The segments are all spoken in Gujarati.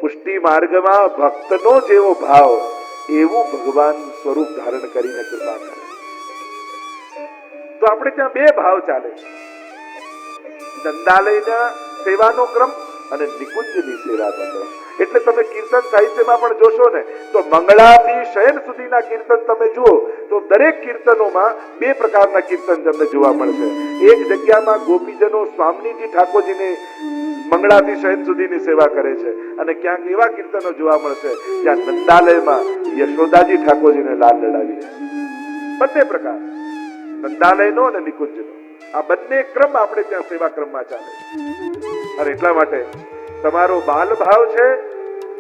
પુષ્ટિ માર્ગમાં ભક્તનો જેવો ભાવ એવું ભગવાન સ્વરૂપ ધારણ કરીને કૃપા કરે. તો આપણે ત્યાં બે ભાવ ચાલે છે, નંદાલયના સેવાનો ક્રમ અને નિકુંજની સેવાનો ક્રમ. એટલે તમે કીર્તન સાહિત્યમાં પણ જોશો ને તો મંગળાથી શયન સુધીના કીર્તન તમે જુઓ તો દરેક કીર્તનોમાં બે પ્રકારના કીર્તન તમને જોવા મળશે. એક જગ્યામાં ગોપીજનો સ્વામીજી ઠાકોરજીને મંગળાથી શયન સુધીની સેવા કરે છે, અને ક્યાંક એવા કીર્તનો જોવા મળશે જ્યાં નંદાલયમાં યશોદાજી ઠાકોરજીને લાલ લડાવી છે. બંને પ્રકાર, નંદાલયનો અને નિકુંજનો, આ બંને ક્રમ આપણે ત્યાં સેવા ક્રમમાં ચાલે. અને એટલા માટે તમારો બાલ ભાવ છે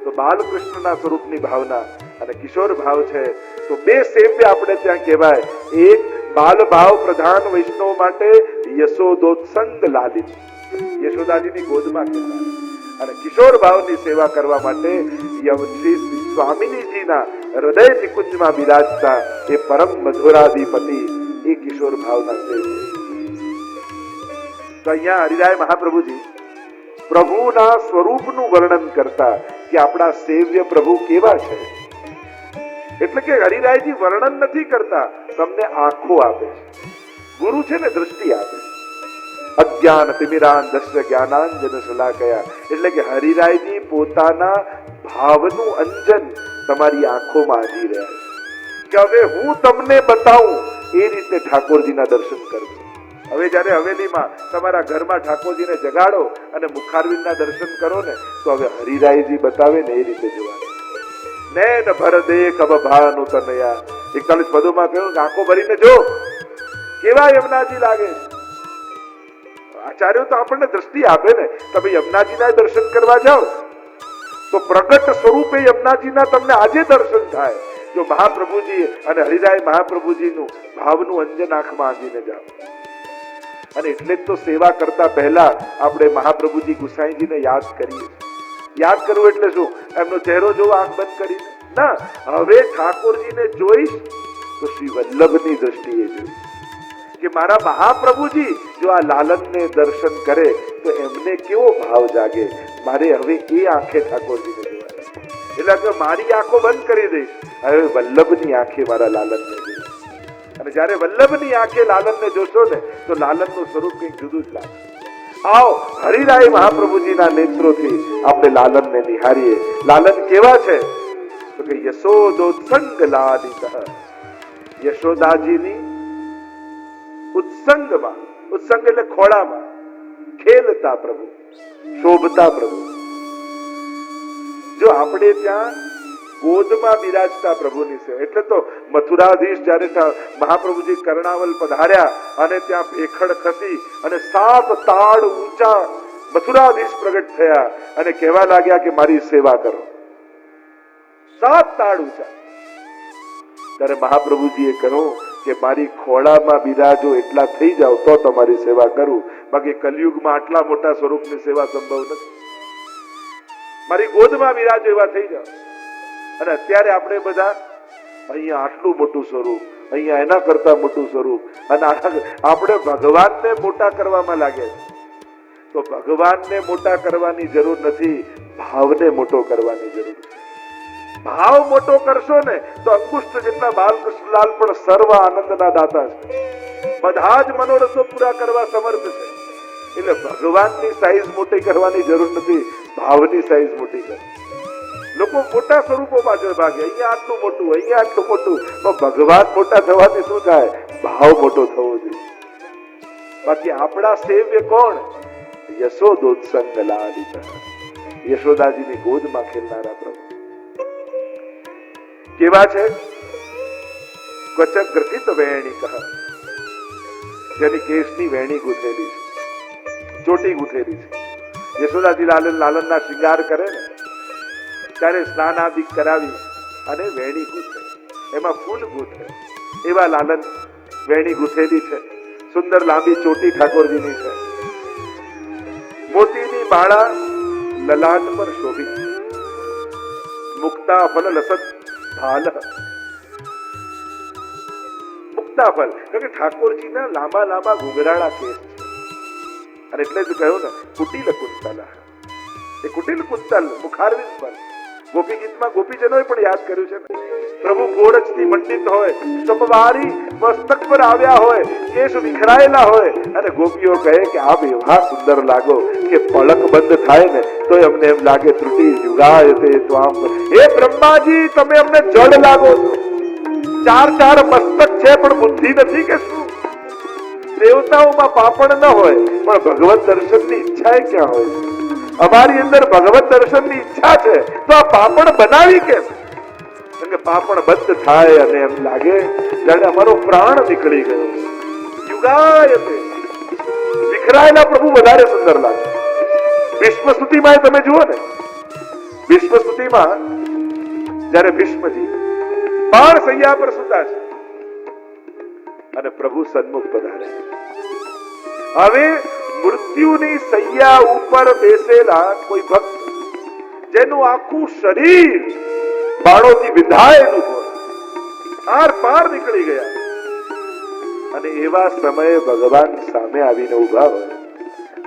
તો બાલકૃષ્ણના સ્વરૂપની ભાવના, અને કિશોર ભાવ છે તો બે સેવ્ય આપણે ત્યાં કહેવાય. એક બાલ ભાવ પ્રધાન વૈષ્ણવ માટે યશોદોત્સંગ લાલિત, યશોદાજીની ગોદમાં કહેવાય, અને કિશોર ભાવની સેવા કરવા માટે શ્રી સ્વામિનીજીના હૃદય નિકુંજમાં બિરાજતા એ પરમ મધુરાધિપતિ એ કિશોર ભાવના સેવ્ય. તો અહીંયા હરિરાય મહાપ્રભુજી પ્રભુના સ્વરૂપનું વર્ણન કરતા કે આપણા સેવ્ય પ્રભુ કેવા છે. એટલે કે હરિરાયજી વર્ણન નથી કરતા, તમને આંખો આપે છે. ગુરુ છે ને દ્રષ્ટિ આપે છે. અજ્ઞાન તિમિરાન દશ્ય જ્ઞાનાંજન શલાકયા, એટલે કે હરિરાયજી પોતાના ભાવનું અંજન તમારી આંખોમાં આજી રહ્યા છે કે હવે હું તમને બતાવું એ રીતે ઠાકોરજીના દર્શન કરજો. હવે જયારે હવેલીમાં તમારા ઘરમાં ઠાકોરજીને જગાડો અને મુખારવિંદના દર્શન કરો ને તો હવે હરિરાયજી બતાવે ને એ રીતે જોવાનું. નૈન ભર દેખ અબ ભાનુ તનયા, 41 પદોમાં કહ્યું કે આંખો ભરીને જો કેવા યમુનાજી લાગે. આચાર્યો તો આપણને દ્રષ્ટિ આપે ને, તમે યમુનાજીના દર્શન કરવા જાઓ તો પ્રગટ સ્વરૂપે યમુનાજીના તમને આજે દર્શન થાય જો મહાપ્રભુજી અને હરિરાય મહાપ્રભુજીનું ભાવનું અંજન આંખમાં આંજીને જાઓ. અને એટલે જ તો સેવા કરતા પહેલા આપણે મહાપ્રભુજી ગુસાઈજીને યાદ કરીએ. યાદ કરવું એટલે શું? એમનો ચહેરો જોવો આંખ બંધ કરીને ના, હવે ઠાકોરજીને જોઈશ તો શ્રી વલ્લભની દ્રષ્ટિએ જોઈશ કે મારા મહાપ્રભુજી જો આ લાલનને દર્શન કરે તો એમને કેવો ભાવ જાગે. મારે હવે એ આંખે ઠાકોરજીને જોવાય. એટલે કે મારી આંખો બંધ કરી દઈશ, હવે વલ્લભની આંખે મારા લાલનને જોઈશ. અને જયારે વલ્લભની આંખે લાલનને જોશો ને તો લાલનનું સ્વરૂપ કંઈક જુદું જ લાગશે. આવો હરિરાય મહાપ્રભુજીના નેત્રોથી આપણે લાલનને નિહારીએ. લાલન કેવા છે તો કે યશોદોત્સંગ લાલિત, યશોદાજીની ઉત્સંગમાં, ઉત્સંગ એટલે ખોળામાં ખેલતા પ્રભુ, શોભતા પ્રભુ. જો આપણે ત્યાં ગોદમાં બિરાજતા પ્રભુની સેવા, એટલે તો મથુરાધીશ જયારે મહાપ્રભુજી કર્ણાવલ પધાર્યા અને ત્યાં ભેખડ ખસી અને 7 તાળ ઊંચા મથુરાધીશ પ્રગટ થયા અને કહેવા લાગ્યા કે મારી સેવા કરો. 7 તાળ ઊંચા. ત્યારે મહાપ્રભુજીએ કહ્યું કે મારી ખોળામાં બિરાજો એટલા થઈ જાવ તો તમારી સેવા કરું, બાકી કલયુગમાં આટલા મોટા સ્વરૂપની સેવા સંભવ નથી. મારી ગોદમાં બિરાજો એવા થઈ જાવ. અને અત્યારે આપણે બધા અહીંયા આટલું મોટું સ્વરૂપ, અહીંયા એના કરતા મોટું સ્વરૂપ, અને આપણે ભગવાનને મોટા કરવામાં લાગે. તો ભગવાનને મોટા કરવાની જરૂર નથી, ભાવને મોટો કરવાની જરૂર છે. ભાવ મોટો કરશો ને તો અંકુષ્ઠ જેટલા બાલકૃષ્ણલાલ પણ સર્વ આનંદના દાતા છે. બધા જ મનોરથો પૂરા કરવા સમર્થ છે. એટલે ભગવાનની સાઈઝ મોટી કરવાની જરૂર નથી, ભાવની સાઈઝ મોટી કરો. લોકો મોટા સ્વરૂપો પાછળ ભાગે, અહીંયા આટલું મોટું, અહીંયા આટલું મોટું. પણ ભગવાન મોટા થવાથી શું થાય? ભાવ મોટો થવો જોઈએ. બાકી આપણા સેવ્ય કોણ? યશોદોત્સંગ લાલિત, યશોદાજીની ગોદમાં ખેલનારા પ્રભુ કેવા છે? ક્વચ ગ્રથિત વેણિક, જેની કેશની વેણી ગૂંથેલી છે, ચોટી ગૂંથેલી છે. યશોદાજી લાલનના શૃંગાર કરે ને ત્યારે સ્નાનાદિક કરાવી અને વેણી ગૂંથે, એમાં ફૂલ ગૂંથે. એવા લાલન વેણી ગૂંથેલી છે. સુંદર લાંબી ચોટી ઠાકોરજીની છે. મોતીની માળા લલાટ પર શોભી, મુક્તા ફલ લસત ભાલ. મુક્તા ફલ કારણ કે ઠાકોરજીના લાંબા લાંબા ઘૂંઘરાળા કેસ છે, અને એટલે જ કહ્યું ને કુટિલ કુંતલા. એ કુટિલ કુંતલ મુખારવિંદ પર ગોપી ગીતમાં ગોપીજનોએ પણ યાદ કર્યું છે ને, પ્રભુ ગોળચથી મંડિત હોય, સમવારી મસ્તક પર આવ્યા હોય, કેશ વિખરાયેલા હોય અને ગોપીઓ કહે કે આપ એવા સુંદર લાગો કે પલક બંધ થાય ને તો અમને એમ લાગે ત્રુટિ યુગાય તે તો આમ, હે બ્રહ્માજી તમે અમને જડ લાગો છો, ચાર મસ્તક છે પણ બુદ્ધિ નથી કે શું? દેવતાઓમાં પાપણ ન હોય પણ ભગવત દર્શનની ઈચ્છા ક્યાં હોય? અમારી અંદર ભગવત દર્શનની ઈચ્છા છે તો આ પાપણ બનાવી કેમ? કે પાપણ બંધ થાય અને એમ લાગે જાણે અમારો પ્રાણ નીકળી ગયો. યુગાય તે વિખરાયેલા પ્રભુ વધારે સુંદર લાગે. ભીષ્મસ્તુતિમાં તમે જુઓ ને, ભીષ્મસ્તુતિમાં જ્યારે ભીષ્મજી બાણ સૈયા પર સુતા છે અને પ્રભુ સન્મુખ પધારે. હવે મૃત્યુની સૈયા ઉપર બેસેલા કોઈ ભક્ત જેનું આખું શરીર બાળોથી વિંધાયેલું હોય, આર પાર નીકળી ગયા અને એવા સમયે ભગવાન સામે આવીને ઉભા હોય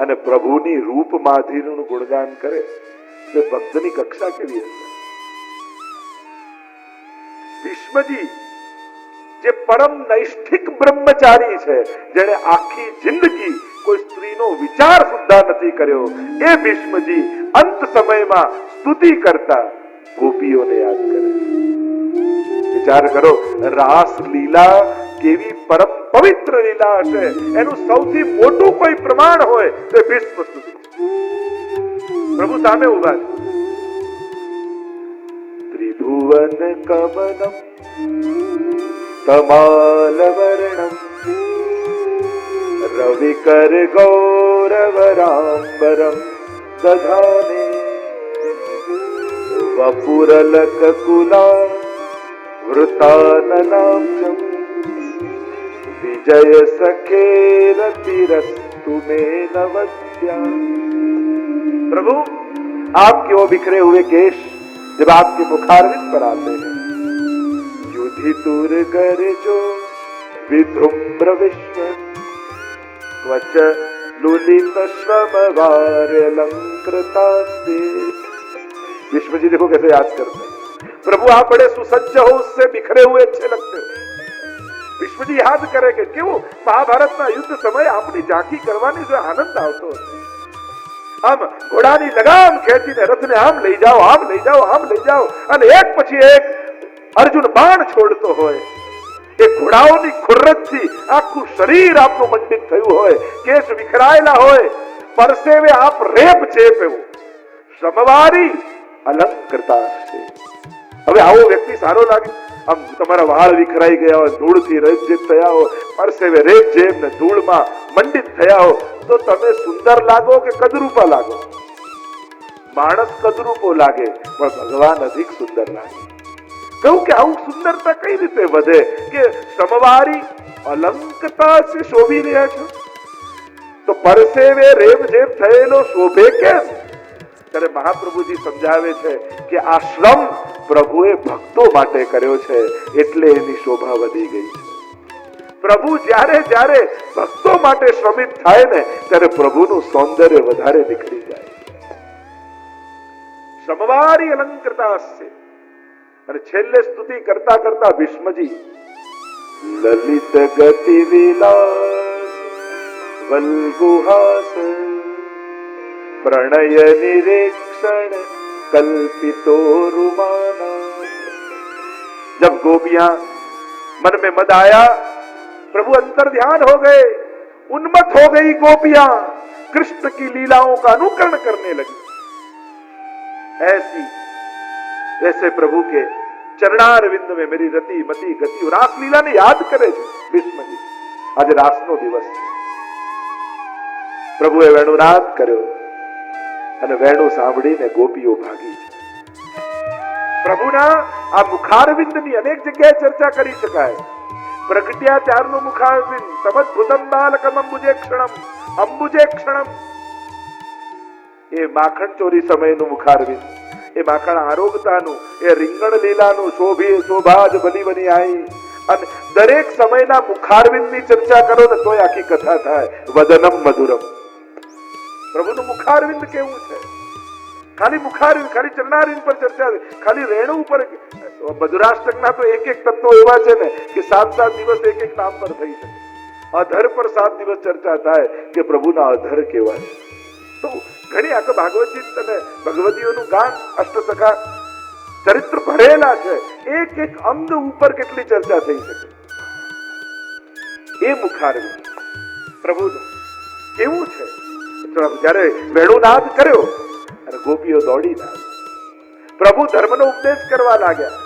અને પ્રભુની રૂપ માધુર્યનું ગુણગાન કરે તો ભક્તની કક્ષા કેવી હશે? ભીષ્મજી જે પરમ નૈષ્ઠિક બ્રહ્મચારી છે, જેણે આખી જિંદગી કોઈ સ્ત્રીનો વિચાર સુદ્ધા નથી કર્યો, એ ભીષ્મજી અંત સમયમાં સ્તુતિ કરતા ગોપીઓને યાદ કરે. વિચાર કરો, રાસ લીલા કેવી પરમ પવિત્ર લીલા હશે, એનું સૌથી મોટું કોઈ પ્રમાણ હોય તો ભીષ્મ સ્તુતિ. પ્રભુ સામે ઉભા છે. ત્રિભુવન કમલમ તમાલવર્ણમ રવિકર ગૌરવરાંબરમ દધાને વપુરલકકુલા વૃતાનનાબ્જમ વિજય સખેરતિરસ્તુ મે નવદ્યા. प्रभु आपके वो बिखरे हुए केश जब आपके मुखारविंद पर आते हैं, युधितुर गर्जो विधुम्र विश्व त्वच लुलित श्रमवार्यलंकृतास्ते. विश्व जी देखो कैसे याद करते हैं. प्रभु आप बड़े सुसज्ज हो, उससे बिखरे हुए अच्छे लगते हो. विश्व जी याद करे कि केवो મહાભારતના યુદ્ધ સમયે આપણી ઝાંખી કરવાની જો આનંદ આવતો હતો. આમ ઘોડાની લગામ ખેંચીને રથને આમ લઈ જાઓ, આમ લઈ જાઓ, આમ લઈ જાઓ અને એક પછી એક અર્જુન બાણ છોડતો હોય. એ ઘોડાઓની ખુરરતથી આખું શરીર આપનું મંડિત થયું હોય, કેશ વિખરાયેલા હોય, પરસેવે આપ રેપ ચેપ એવું શ્રમવારી અલંકૃતા છે. હવે આવો વ્યક્તિ સારો લાગે? આમ તમારા વાળ વિખરાઈ ગયા હોય, ધૂળથી રેપજેપ થયા હો, પરસેવે રેપજેપ ને ધૂળમાં મંડિત થયા હો, તો તમે સુંદર લાગો કે કદરૂપા લાગો? માણસ કદરૂપો લાગે પણ ભગવાન અધિક સુંદર લાગે. કહું કે આવું સુંદરતા કઈ રીતે વધે કે શ્રમવારી અલંકતા સે શોભી રહ્યા છો? તો પરસેવે રેપજેપ થયેલો શોભે કેમ? ત્યારે મહાપ્રભુજી સમજાવે છે કે આ શ્રમ પ્રભુએ ભક્તો માટે કર્યો છે એટલે એની શોભા વધી ગઈ છે. પ્રભુ જ્યારે જ્યારે ભક્તો માટે શ્રમિત થાય ને ત્યારે પ્રભુનું સૌંદર્ય વધારે નીકળી જાય. શ્રમવારી અલંકૃતા છે. અને છેલ્લે સ્તુતિ કરતા કરતા ભીષ્મજી લલિત ગતિ વિલાસ વલ્ગુહાસ प्रणय निरीक्षण कल्पितो रुमाना. जब गोपियां मन में मद आया, प्रभु अंतर ध्यान हो गए, उन्मत्त हो गई गोपियां, कृष्ण की लीलाओं का अनुकरण करने लगी. ऐसी जैसे प्रभु के चरणारविंद में मेरी रति मति गति. रासलीला ने याद करे भीष्मजी. आज रासनो दिवस છે. પ્રભુએ વેણુનાદ કર્યો અને વેણુ સાંભળીને ગોપીઓ ભાગી. પ્રભુના આ મુખારવિંદની અનેક જગ્યાએ ચર્ચા કરી શકાય. પ્રગટ્યા ત્યારનું મુખારવિંદ, સમદ્ભુતમ બાલકમ અંબુજે ક્ષણમ, અંબુજે ક્ષણમ. એ માખણ ચોરી સમયનું મુખારવિંદ, એ માખણ આરોગતાનું, એ રીંગણ લીલાનું, શોભી શોભાજ બની બની આવી. અને દરેક સમયના મુખારવિંદની ચર્ચા કરો ને તોય આખી કથા થાય. વદનમ મધુરમ. પ્રભુનું મુખારવિંદ કેવું છે? ખાલી મુખારવિંદ, ખાલી ચરણારવિંદ પર ચર્ચા, ખાલી રેણુ ઉપર. મધુરાષ્ટકના તો એક એક તત્વો એવા છે ને કે 7-7 દિવસ એક એક નામ પર થઈ શકે. અધર પર 7 દિવસ ચર્ચા થાય કે પ્રભુના અધર કેવા છે. તો ઘણી આખા ભાગવતજીત અને ભગવતીઓનું ગાન, અષ્ટસખા ચરિત્ર ભરેલા છે. એક એક અંગ ઉપર કેટલી ચર્ચા થઈ શકે. એ મુખારવિંદ પ્રભુનું કેવું છે. જયારે વેણુનાદ કર્યો અને ગોપીઓ દોડીને આવી, પ્રભુ ધર્મનો ઉપદેશ કરવા લાગ્યા.